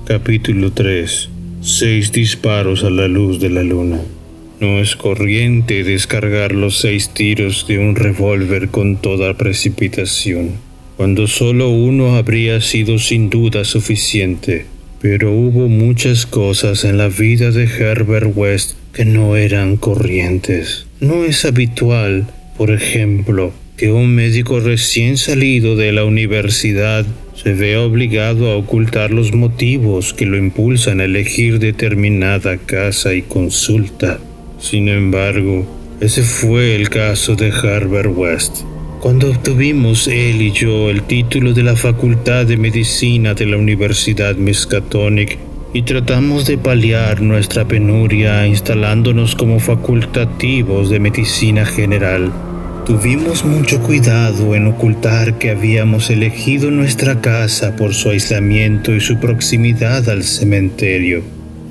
Capítulo 3. 6 disparos a la luz de la luna. No es corriente descargar los 6 tiros de un revólver con toda precipitación, cuando solo uno habría sido sin duda suficiente. Pero hubo muchas cosas en la vida de Herbert West que no eran corrientes. No es habitual, por ejemplo, que un médico recién salido de la universidad se vea obligado a ocultar los motivos que lo impulsan a elegir determinada casa y consulta. Sin embargo, ese fue el caso de Herbert West. Cuando obtuvimos él y yo el título de la Facultad de Medicina de la Universidad Miskatonic y tratamos de paliar nuestra penuria instalándonos como facultativos de medicina general, tuvimos mucho cuidado en ocultar que habíamos elegido nuestra casa por su aislamiento y su proximidad al cementerio.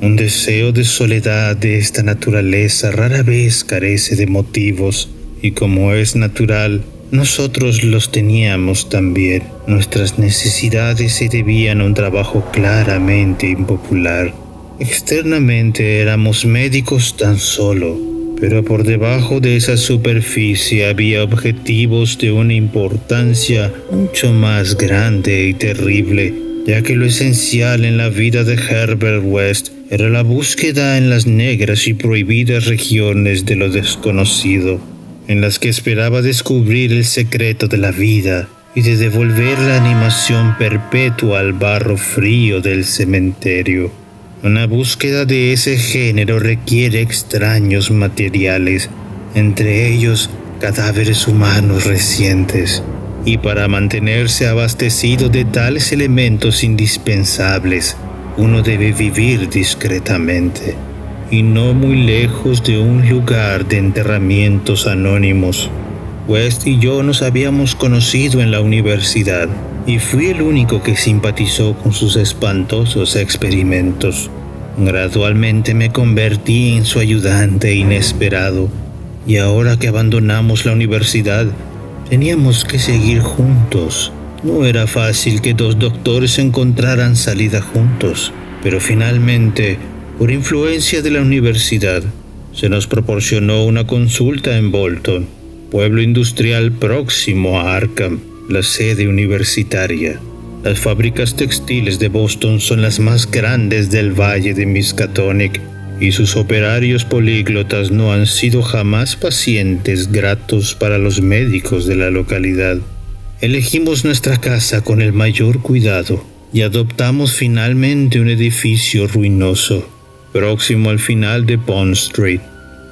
Un deseo de soledad de esta naturaleza rara vez carece de motivos, y como es natural, nosotros los teníamos también. Nuestras necesidades se debían a un trabajo claramente impopular. Externamente éramos médicos tan solo, pero por debajo de esa superficie había objetivos de una importancia mucho más grande y terrible, ya que lo esencial en la vida de Herbert West era la búsqueda en las negras y prohibidas regiones de lo desconocido, en las que esperaba descubrir el secreto de la vida y de devolver la animación perpetua al barro frío del cementerio. Una búsqueda de ese género requiere extraños materiales, entre ellos cadáveres humanos recientes, y para mantenerse abastecido de tales elementos indispensables, uno debe vivir discretamente, y no muy lejos de un lugar de enterramientos anónimos. West y yo nos habíamos conocido en la universidad, y fui el único que simpatizó con sus espantosos experimentos. Gradualmente me convertí en su ayudante inesperado, y ahora que abandonamos la universidad, teníamos que seguir juntos. No era fácil que 2 doctores encontraran salida juntos, pero finalmente, por influencia de la universidad, se nos proporcionó una consulta en Bolton, pueblo industrial próximo a Arkham, la sede universitaria. Las fábricas textiles de Boston son las más grandes del valle de Miskatonic, y sus operarios políglotas no han sido jamás pacientes gratos para los médicos de la localidad. Elegimos nuestra casa con el mayor cuidado y adoptamos finalmente un edificio ruinoso, próximo al final de Pond Street,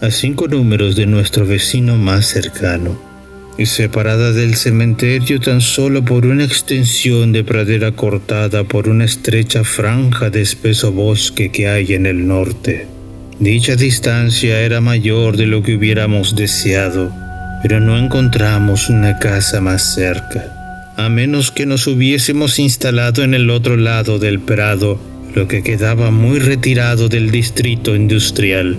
a 5 números de nuestro vecino más cercano, y separada del cementerio tan solo por una extensión de pradera cortada por una estrecha franja de espeso bosque que hay en el norte. Dicha distancia era mayor de lo que hubiéramos deseado, pero no encontramos una casa más cerca, a menos que nos hubiésemos instalado en el otro lado del prado, lo que quedaba muy retirado del distrito industrial.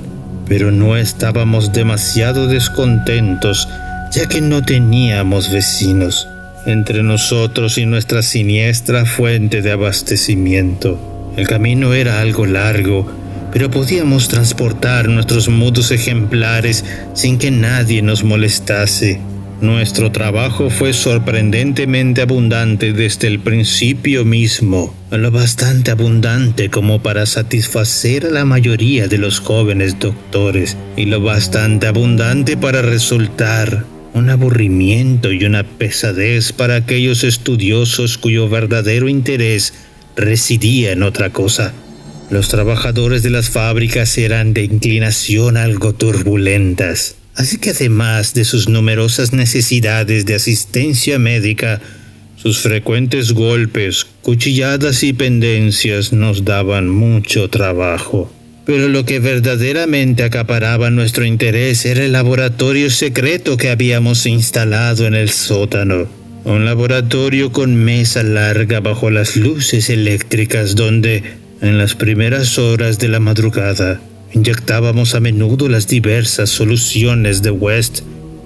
Pero no estábamos demasiado descontentos, ya que no teníamos vecinos entre nosotros y nuestra siniestra fuente de abastecimiento. El camino era algo largo, pero podíamos transportar nuestros mudos ejemplares sin que nadie nos molestase. Nuestro trabajo fue sorprendentemente abundante desde el principio mismo, lo bastante abundante como para satisfacer a la mayoría de los jóvenes doctores, y lo bastante abundante para resultar un aburrimiento y una pesadez para aquellos estudiosos cuyo verdadero interés residía en otra cosa. Los trabajadores de las fábricas eran de inclinación algo turbulentas, así que además de sus numerosas necesidades de asistencia médica, sus frecuentes golpes, cuchilladas y pendencias nos daban mucho trabajo. Pero lo que verdaderamente acaparaba nuestro interés era el laboratorio secreto que habíamos instalado en el sótano. Un laboratorio con mesa larga bajo las luces eléctricas donde, en las primeras horas de la madrugada, inyectábamos a menudo las diversas soluciones de West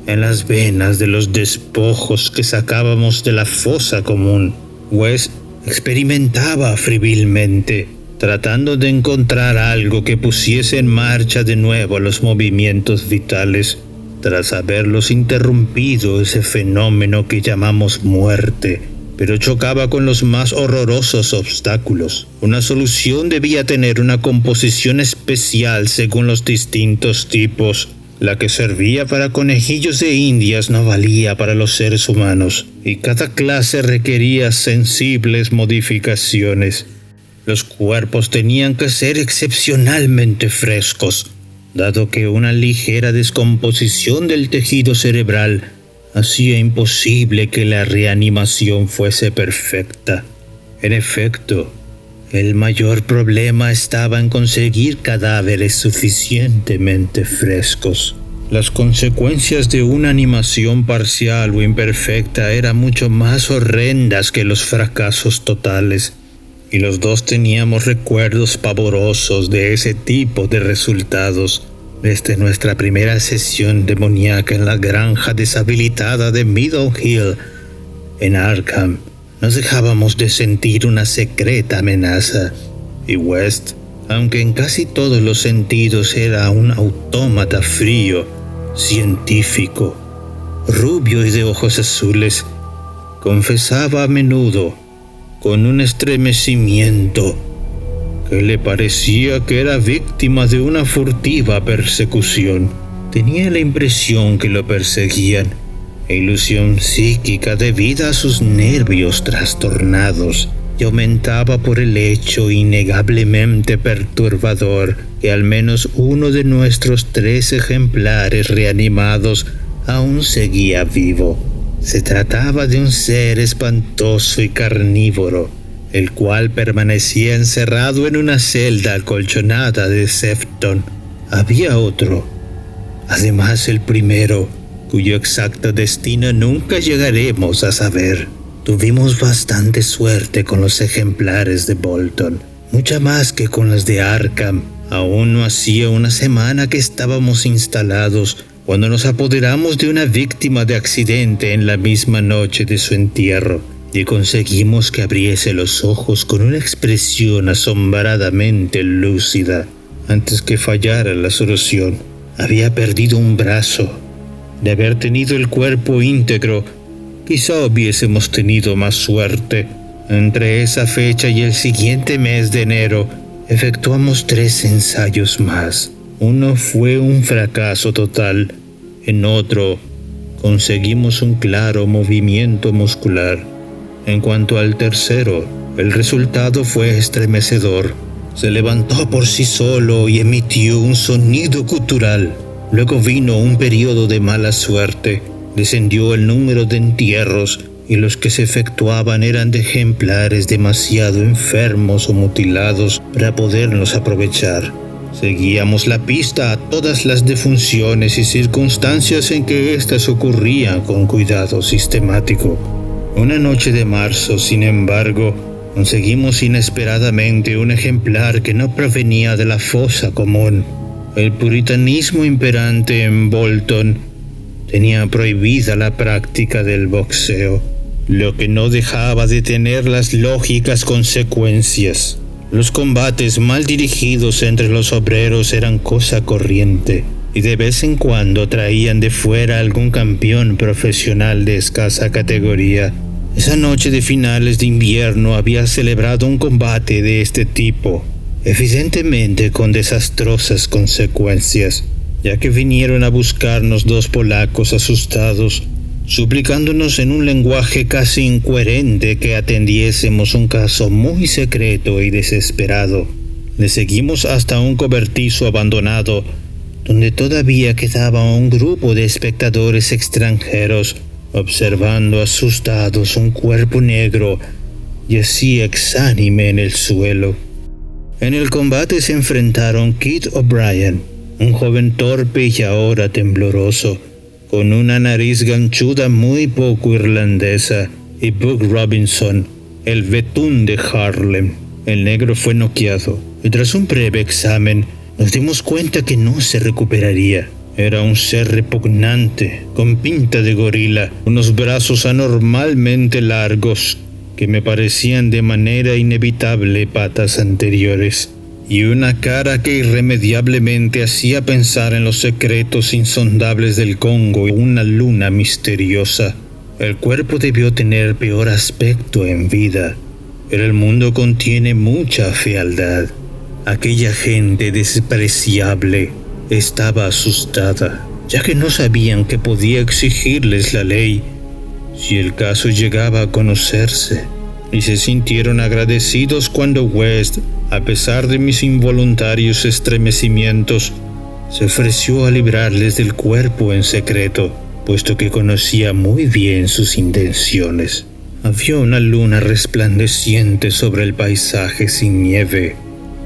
en las venas de los despojos que sacábamos de la fosa común. West experimentaba febrilmente, tratando de encontrar algo que pusiese en marcha de nuevo los movimientos vitales, tras haberlos interrumpido ese fenómeno que llamamos muerte, pero chocaba con los más horrorosos obstáculos. Una solución debía tener una composición especial según los distintos tipos. La que servía para conejillos de indias no valía para los seres humanos, y cada clase requería sensibles modificaciones. Los cuerpos tenían que ser excepcionalmente frescos, dado que una ligera descomposición del tejido cerebral hacía imposible que la reanimación fuese perfecta. En efecto, el mayor problema estaba en conseguir cadáveres suficientemente frescos. Las consecuencias de una animación parcial o imperfecta eran mucho más horrendas que los fracasos totales, y los dos teníamos recuerdos pavorosos de ese tipo de resultados. Desde nuestra primera sesión demoníaca en la granja deshabilitada de Middle Hill, en Arkham, nos dejábamos de sentir una secreta amenaza, y West, aunque en casi todos los sentidos era un autómata frío, científico, rubio y de ojos azules, confesaba a menudo, con un estremecimiento, que le parecía que era víctima de una furtiva persecución. Tenía la impresión que lo perseguían, ilusión psíquica debida a sus nervios trastornados, y aumentaba por el hecho innegablemente perturbador que al menos uno de nuestros 3 ejemplares reanimados aún seguía vivo. Se trataba de un ser espantoso y carnívoro, el cual permanecía encerrado en una celda acolchonada de Sefton. Había otro, además el primero, cuyo exacto destino nunca llegaremos a saber. Tuvimos bastante suerte con los ejemplares de Bolton, mucha más que con las de Arkham. Aún no hacía una semana que estábamos instalados cuando nos apoderamos de una víctima de accidente en la misma noche de su entierro, y conseguimos que abriese los ojos con una expresión asombradamente lúcida. Antes que fallara la solución, había perdido un brazo. De haber tenido el cuerpo íntegro, quizá hubiésemos tenido más suerte. Entre esa fecha y el siguiente mes de enero, efectuamos 3 ensayos más. Uno fue un fracaso total. En otro, conseguimos un claro movimiento muscular. En cuanto al tercero, el resultado fue estremecedor. Se levantó por sí solo y emitió un sonido gutural. Luego vino un periodo de mala suerte. Descendió el número de entierros, y los que se efectuaban eran de ejemplares demasiado enfermos o mutilados para poderlos aprovechar. Seguíamos la pista a todas las defunciones y circunstancias en que éstas ocurrían con cuidado sistemático. Una noche de marzo, sin embargo, conseguimos inesperadamente un ejemplar que no provenía de la fosa común. El puritanismo imperante en Bolton tenía prohibida la práctica del boxeo, lo que no dejaba de tener las lógicas consecuencias. Los combates mal dirigidos entre los obreros eran cosa corriente, y de vez en cuando traían de fuera algún campeón profesional de escasa categoría. Esa noche de finales de invierno había celebrado un combate de este tipo, evidentemente con desastrosas consecuencias, ya que vinieron a buscarnos 2 polacos asustados, suplicándonos en un lenguaje casi incoherente que atendiésemos un caso muy secreto y desesperado. Le seguimos hasta un cobertizo abandonado, donde todavía quedaba un grupo de espectadores extranjeros, observando asustados un cuerpo negro yacía exánime en el suelo. En el combate se enfrentaron Kit O'Brien, un joven torpe y ahora tembloroso, con una nariz ganchuda muy poco irlandesa, y Buck Robinson, el betún de Harlem. El negro fue noqueado, y tras un breve examen nos dimos cuenta que no se recuperaría. Era un ser repugnante, con pinta de gorila, unos brazos anormalmente largos, que me parecían de manera inevitable patas anteriores, y una cara que irremediablemente hacía pensar en los secretos insondables del Congo y una luna misteriosa. El cuerpo debió tener peor aspecto en vida, pero el mundo contiene mucha fealdad. Aquella gente despreciable estaba asustada, ya que no sabían qué podía exigirles la ley si el caso llegaba a conocerse, y se sintieron agradecidos cuando West, a pesar de mis involuntarios estremecimientos, se ofreció a librarles del cuerpo en secreto, puesto que conocía muy bien sus intenciones. Había una luna resplandeciente sobre el paisaje sin nieve,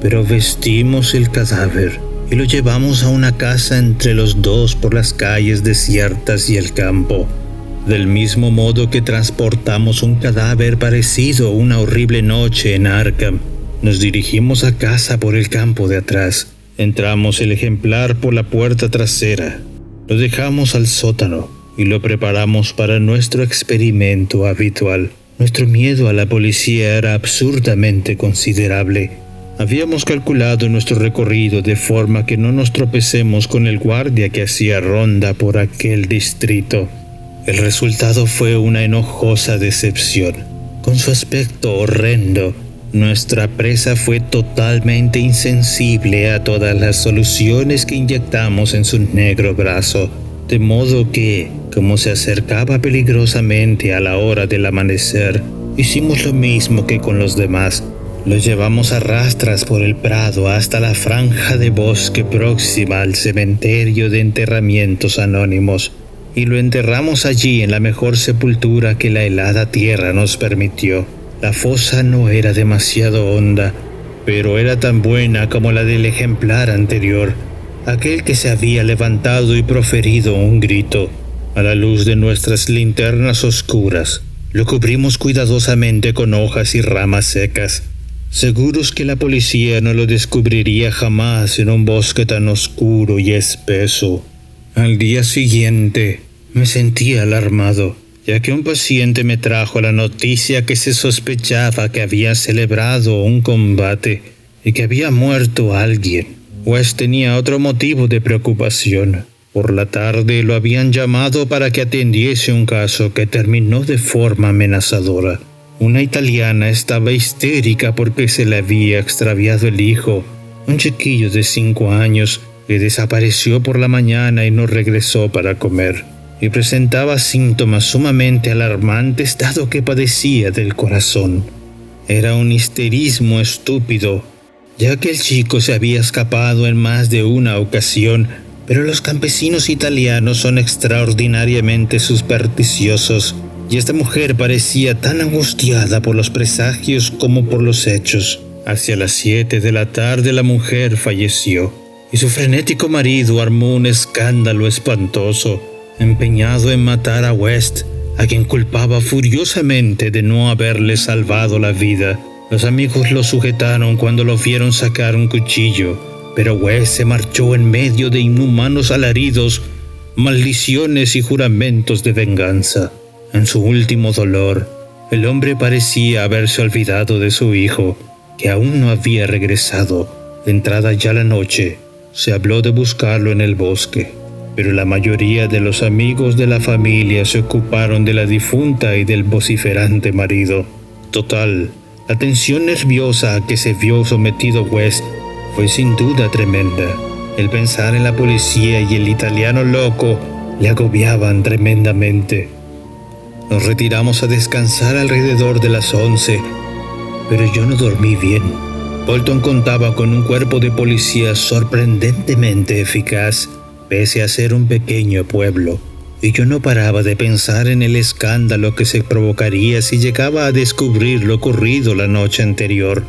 pero vestimos el cadáver y lo llevamos a una casa entre los dos por las calles desiertas y el campo. Del mismo modo que transportamos un cadáver parecido una horrible noche en Arkham, nos dirigimos a casa por el campo de atrás. Entramos el ejemplar por la puerta trasera, lo dejamos al sótano y lo preparamos para nuestro experimento habitual. Nuestro miedo a la policía era absurdamente considerable. Habíamos calculado nuestro recorrido de forma que no nos tropecemos con el guardia que hacía ronda por aquel distrito. El resultado fue una enojosa decepción. Con su aspecto horrendo, nuestra presa fue totalmente insensible a todas las soluciones que inyectamos en su negro brazo, de modo que, como se acercaba peligrosamente a la hora del amanecer, hicimos lo mismo que con los demás. Lo llevamos a rastras por el prado hasta la franja de bosque próxima al cementerio de enterramientos anónimos, y lo enterramos allí en la mejor sepultura que la helada tierra nos permitió. La fosa no era demasiado honda, pero era tan buena como la del ejemplar anterior, aquel que se había levantado y proferido un grito. A la luz de nuestras linternas oscuras, lo cubrimos cuidadosamente con hojas y ramas secas, seguros que la policía no lo descubriría jamás en un bosque tan oscuro y espeso. Al día siguiente me sentí alarmado, ya que un paciente me trajo la noticia que se sospechaba que había celebrado un combate y que había muerto alguien. West tenía otro motivo de preocupación. Por la tarde lo habían llamado para que atendiese un caso que terminó de forma amenazadora. Una italiana estaba histérica porque se le había extraviado el hijo, un chiquillo de 5 años que desapareció por la mañana y no regresó para comer, y presentaba síntomas sumamente alarmantes dado que padecía del corazón. Era un histerismo estúpido, ya que el chico se había escapado en más de una ocasión, pero los campesinos italianos son extraordinariamente supersticiosos, y esta mujer parecía tan angustiada por los presagios como por los hechos. Hacia las 7 de la tarde la mujer falleció, y su frenético marido armó un escándalo espantoso, empeñado en matar a West, a quien culpaba furiosamente de no haberle salvado la vida. Los amigos lo sujetaron cuando lo vieron sacar un cuchillo, pero West se marchó en medio de inhumanos alaridos, maldiciones y juramentos de venganza. En su último dolor, el hombre parecía haberse olvidado de su hijo, que aún no había regresado. De entrada ya la noche, se habló de buscarlo en el bosque, pero la mayoría de los amigos de la familia se ocuparon de la difunta y del vociferante marido. Total, la tensión nerviosa a que se vio sometido West fue sin duda tremenda. El pensar en la policía y el italiano loco le agobiaban tremendamente. Nos retiramos a descansar alrededor de las 11, pero yo no dormí bien. Bolton contaba con un cuerpo de policía sorprendentemente eficaz, pese a ser un pequeño pueblo, y yo no paraba de pensar en el escándalo que se provocaría si llegaba a descubrir lo ocurrido la noche anterior.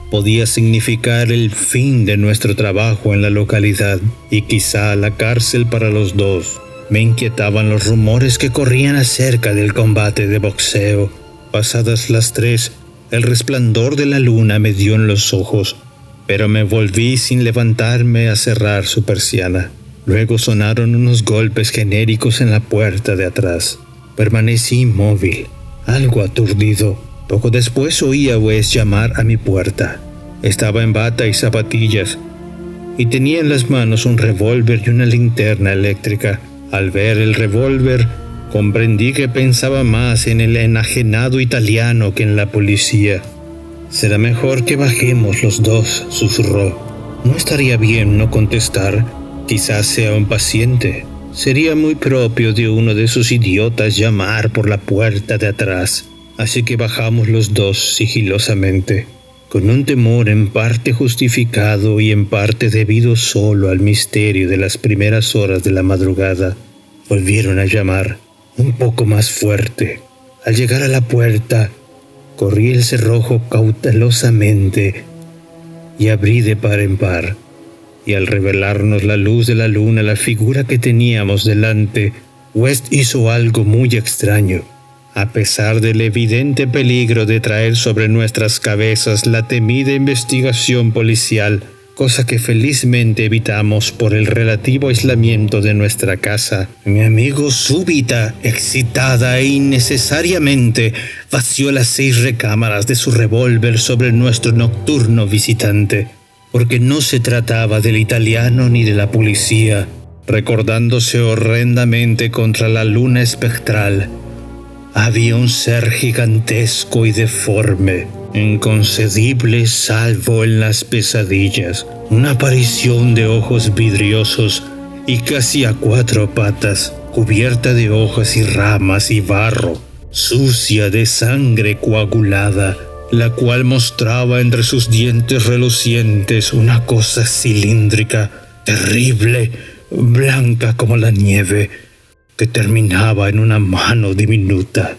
Podía significar el fin de nuestro trabajo en la localidad y quizá la cárcel para los dos. Me inquietaban los rumores que corrían acerca del combate de boxeo. Pasadas las 3, el resplandor de la luna me dio en los ojos, pero me volví sin levantarme a cerrar su persiana. Luego sonaron unos golpes genéricos en la puerta de atrás. Permanecí inmóvil, algo aturdido. Poco después oí a West llamar a mi puerta. Estaba en bata y zapatillas, y tenía en las manos un revólver y una linterna eléctrica. Al ver el revólver, comprendí que pensaba más en el enajenado italiano que en la policía. «Será mejor que bajemos los dos», susurró. «No estaría bien no contestar. Quizás sea un paciente. Sería muy propio de uno de esos idiotas llamar por la puerta de atrás». Así que bajamos los dos sigilosamente, con un temor en parte justificado y en parte debido solo al misterio de las primeras horas de la madrugada. Volvieron a llamar, un poco más fuerte. Al llegar a la puerta, corrí el cerrojo cautelosamente y abrí de par en par. Y al revelarnos la luz de la luna la figura que teníamos delante, West hizo algo muy extraño. A pesar del evidente peligro de traer sobre nuestras cabezas la temida investigación policial, cosa que felizmente evitamos por el relativo aislamiento de nuestra casa, mi amigo súbita, excitada e innecesariamente, vació las 6 recámaras de su revólver sobre nuestro nocturno visitante, porque no se trataba del italiano ni de la policía, recordándose horrendamente contra la luna espectral. Había un ser gigantesco y deforme, inconcebible salvo en las pesadillas, una aparición de ojos vidriosos y casi a 4 patas, cubierta de hojas y ramas y barro, sucia de sangre coagulada, la cual mostraba entre sus dientes relucientes una cosa cilíndrica, terrible, blanca como la nieve, que terminaba en una mano diminuta.